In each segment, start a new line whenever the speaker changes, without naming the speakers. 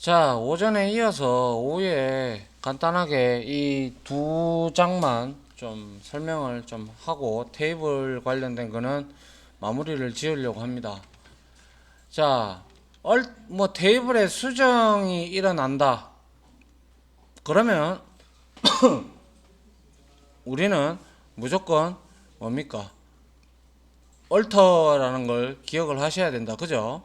자, 오전에 이어서 오후에 간단하게 이 두 장만 좀 설명을 좀 하고 테이블 관련된 거는 마무리를 지으려고 합니다. 자, 뭐 테이블에 수정이 일어난다. 그러면 우리는 무조건 뭡니까? 얼터라는 걸 기억을 하셔야 된다. 그죠?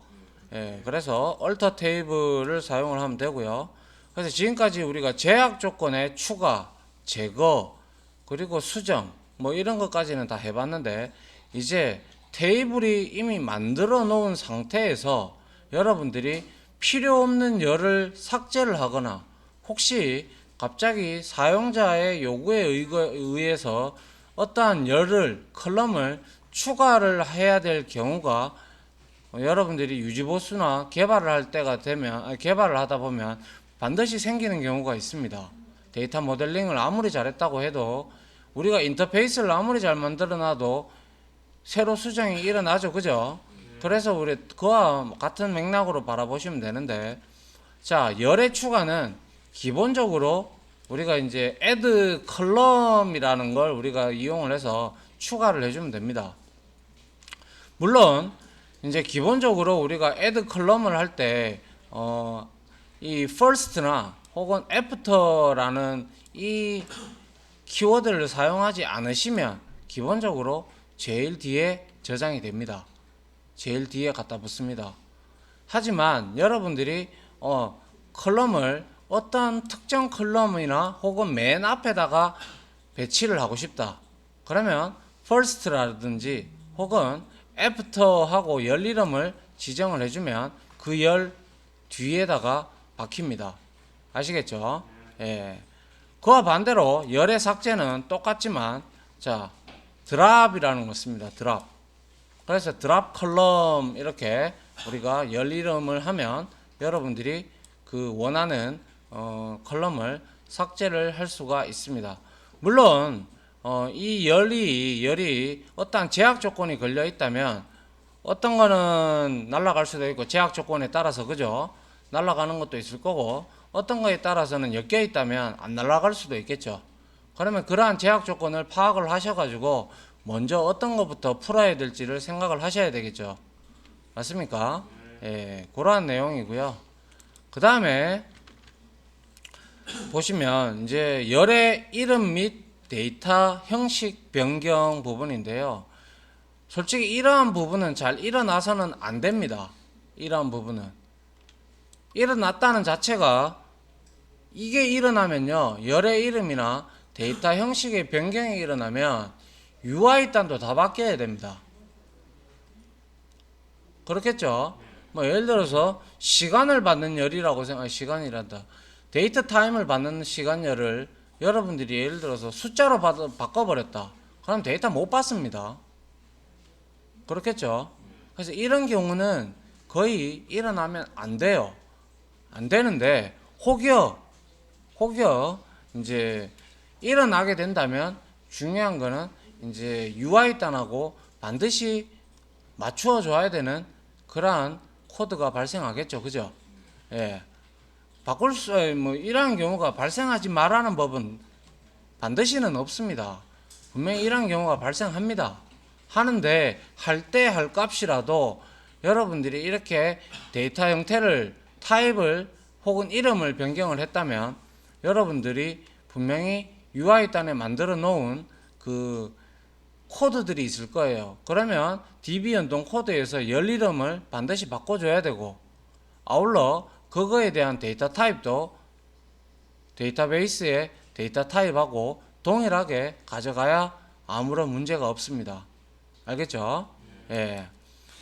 예, 그래서 얼터 테이블을 사용을 하면 되고요. 그래서 지금까지 우리가 제약 조건의 추가, 제거, 그리고 수정, 뭐 이런 것까지는 다 해봤는데, 이제 테이블이 이미 만들어 놓은 상태에서 여러분들이 필요 없는 열을 삭제를 하거나, 혹시 갑자기 사용자의 요구에 의해서 어떠한 열을, 컬럼을 추가를 해야 될 경우가 여러분들이 유지보수나 개발을 할 때가 되면 개발을 하다 보면 반드시 생기는 경우가 있습니다. 데이터 모델링을 아무리 잘했다고 해도 우리가 인터페이스를 아무리 잘 만들어 놔도 새로 수정이 일어나죠. 그죠? 그래서 우리 그와 같은 맥락으로 바라보시면 되는데, 자, 열의 추가는 기본적으로 우리가 이제 add 컬럼이라는 걸 우리가 이용을 해서 추가를 해주면 됩니다. 물론 이제 기본적으로 우리가 add 컬럼을 할 때 이 first나 혹은 after라는 이 키워드를 사용하지 않으시면 기본적으로 제일 뒤에 저장이 됩니다. 제일 뒤에 갖다 붙습니다. 하지만 여러분들이 컬럼을 어떤 특정 컬럼이나 혹은 맨 앞에다가 배치를 하고 싶다. 그러면 first라든지 혹은 after하고 열 이름을 지정을 해주면 그 열 뒤에다가 박힙니다. 아시겠죠? 예. 그와 반대로 열의 삭제는 똑같지만, 자, 드랍이라는 거 씁니다. 드랍. 그래서 드랍 컬럼 이렇게 우리가 열 이름을 하면 여러분들이 그 원하는 컬럼을 삭제를 할 수가 있습니다. 물론 이 열이 어떠한 제약 조건이 걸려 있다면 어떤 거는 날아갈 수도 있고, 제약 조건에 따라서, 그죠? 날아가는 것도 있을 거고, 어떤 거에 따라서는 엮여 있다면 안 날아갈 수도 있겠죠. 그러면 그러한 제약 조건을 파악을 하셔가지고 먼저 어떤 것부터 풀어야 될지를 생각을 하셔야 되겠죠. 맞습니까? 예, 그러한 내용이고요. 그 다음에 보시면 이제 열의 이름 및 데이터 형식 변경 부분인데요. 솔직히 이러한 부분은 잘 일어나서는 안 됩니다. 이러한 부분은 일어났다는 자체가, 이게 일어나면요, 열의 이름이나 데이터 형식의 변경이 일어나면 UI 단도 다 바뀌어야 됩니다. 그렇겠죠? 뭐 예를 들어서 시간을 받는 열이라고 시간이란다. 데이터 타임을 받는 시간열을 여러분들이 예를 들어서 숫자로 바꿔버렸다. 그럼 데이터 못 받습니다. 그렇겠죠? 그래서 이런 경우는 거의 일어나면 안 돼요. 안 되는데 혹여 이제 일어나게 된다면 중요한 거는 이제 UI 단하고 반드시 맞추어 줘야 되는 그러한 코드가 발생하겠죠. 그죠? 예. 뭐 이러한 경우가 발생하지 말라는 법은 반드시는 없습니다. 분명히 이러한 경우가 발생합니다. 하는데 할 때 할 값이라도 여러분들이 이렇게 데이터 형태를, 타입을 혹은 이름을 변경을 했다면 여러분들이 분명히 UI 단에 만들어 놓은 그 코드들이 있을 거예요. 그러면 DB 연동 코드에서 열 이름을 반드시 바꿔줘야 되고, 아울러 그거에 대한 데이터 타입도 데이터베이스의 데이터 타입하고 동일하게 가져가야 아무런 문제가 없습니다. 알겠죠? 예.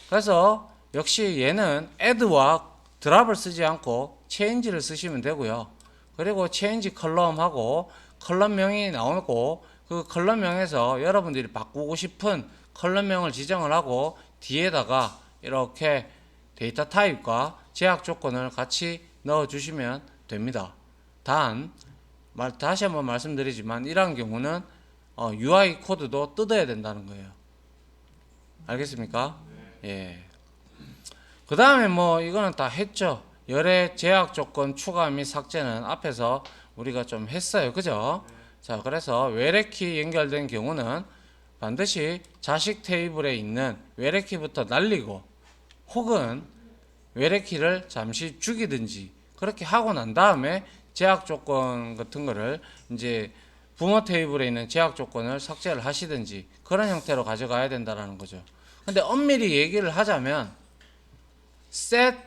그래서 역시 얘는 add와 드랍을 쓰지 않고 change를 쓰시면 되고요. 그리고 change 컬럼하고 컬럼명이 나오고, 그 컬럼명에서 여러분들이 바꾸고 싶은 컬럼명을 지정을 하고 뒤에다가 이렇게 데이터 타입과 제약 조건을 같이 넣어 주시면 됩니다. 단 다시 한번 말씀드리지만 이러한 경우는 UI 코드도 뜯어야 된다는 거예요. 알겠습니까? 예. 그 다음에 뭐 이거는 다 했죠. 열의 제약 조건 추가 및 삭제는 앞에서 우리가 좀 했어요. 그죠? 자, 그래서 외래키 연결된 경우는 반드시 자식 테이블에 있는 외래키부터 날리고 혹은 외래키를 잠시 죽이든지 그렇게 하고 난 다음에 제약 조건 같은 거를 이제 부모 테이블에 있는 제약 조건을 삭제를 하시든지 그런 형태로 가져가야 된다라는 거죠. 근데 엄밀히 얘기를 하자면 set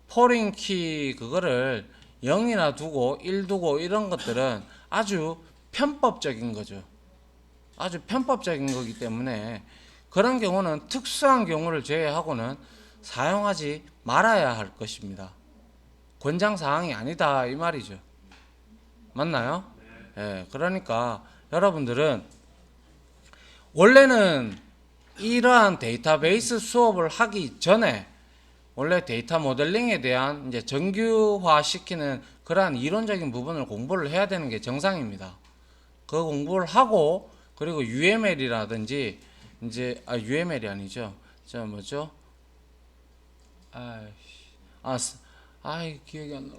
포링 키 그거를 0이나 두고 1 두고 이런 것들은 아주 편법적인 거죠. 아주 편법적인 거기 때문에 그런 경우는 특수한 경우를 제외하고는 사용하지 말아야 할 것입니다. 권장 사항이 아니다 이 말이죠. 맞나요? 예, 그러니까 여러분들은 원래는 이러한 데이터베이스 수업을 하기 전에 원래 데이터 모델링에 대한 이제 정규화 시키는 그러한 이론적인 부분을 공부를 해야 되는 게 정상입니다. 그 공부를 하고 그리고 UML이라든지 이제 UML이 아니죠. 저 뭐죠? 기억이 안 나.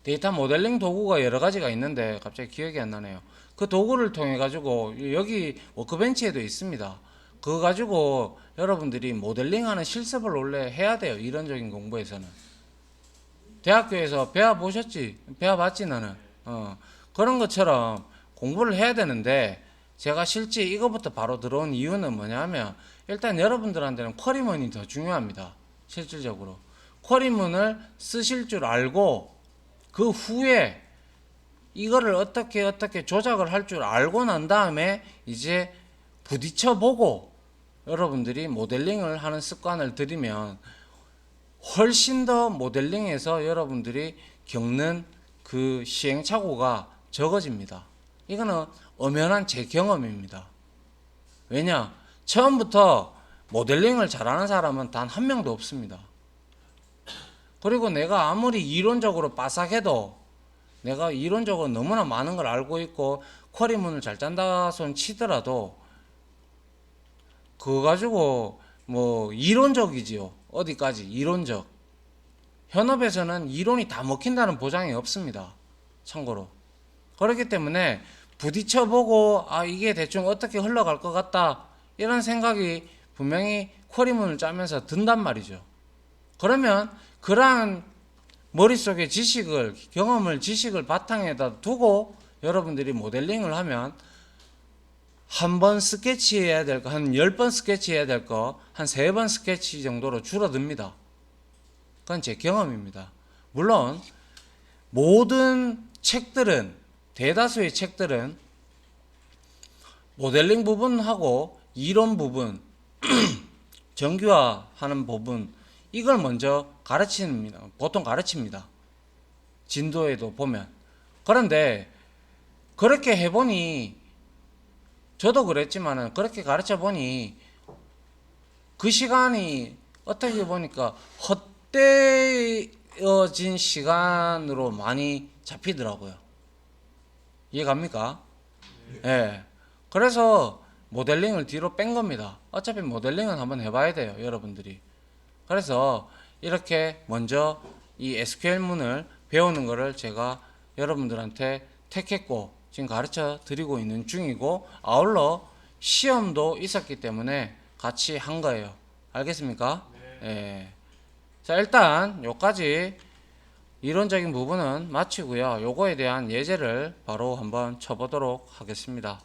데이터 모델링 도구가 여러 가지가 있는데 갑자기 기억이 안 나네요. 그 도구를 통해 가지고 여기 워크벤치에도 있습니다. 그거 가지고 여러분들이 모델링하는 실습을 원래 해야 돼요. 이론적인 공부에서는. 대학교에서 배워보셨지? 배워봤지 너는? 그런 것처럼 공부를 해야 되는데 제가 실제 이거부터 바로 들어온 이유는 뭐냐면 일단 여러분들한테는 쿼리문이 더 중요합니다. 실질적으로. 쿼리문을 쓰실 줄 알고 그 후에 이거를 어떻게 조작을 할 줄 알고 난 다음에 이제 부딪혀 보고 여러분들이 모델링을 하는 습관을 들이면 훨씬 더 모델링에서 여러분들이 겪는 그 시행착오가 적어집니다. 이거는 엄연한 제 경험입니다. 왜냐? 처음부터 모델링을 잘하는 사람은 단 한 명도 없습니다. 그리고 내가 아무리 이론적으로 빠삭해도 내가 이론적으로 너무나 많은 걸 알고 있고 쿼리문을 잘 짠다 손 치더라도 그거 가지고 뭐 이론적이지요. 어디까지 이론적. 현업에서는 이론이 다 먹힌다는 보장이 없습니다. 참고로. 그렇기 때문에 부딪혀보고 이게 대충 어떻게 흘러갈 것 같다 이런 생각이 분명히 쿼리문을 짜면서 든단 말이죠. 그러면 그러한 머릿속에 지식을 경험을 지식을 바탕에다 두고 여러분들이 모델링을 하면 한 번 스케치해야 될 거 한 10번 스케치해야 될 거 한 3번 스케치 정도로 줄어듭니다. 그건 제 경험입니다. 물론 모든 책들은 대다수의 책들은 모델링 부분하고 이론 부분 정규화하는 부분 이걸 먼저 가르칩니다. 보통 가르칩니다. 진도에도 보면. 그런데 그렇게 해보니 저도 그랬지만은 그렇게 가르쳐 보니 그 시간이 어떻게 보니까 헛되어진 시간으로 많이 잡히더라고요. 이해갑니까? 예. 그래서 모델링을 뒤로 뺀 겁니다. 어차피 모델링은 한번 해봐야 돼요, 여러분들이. 그래서 이렇게 먼저 이 SQL문을 배우는 거를 제가 여러분들한테 택했고 지금 가르쳐 드리고 있는 중이고 아울러 시험도 있었기 때문에 같이 한 거예요. 알겠습니까? 네. 예. 자, 일단 요까지 이론적인 부분은 마치고요. 요거에 대한 예제를 바로 한번 쳐보도록 하겠습니다.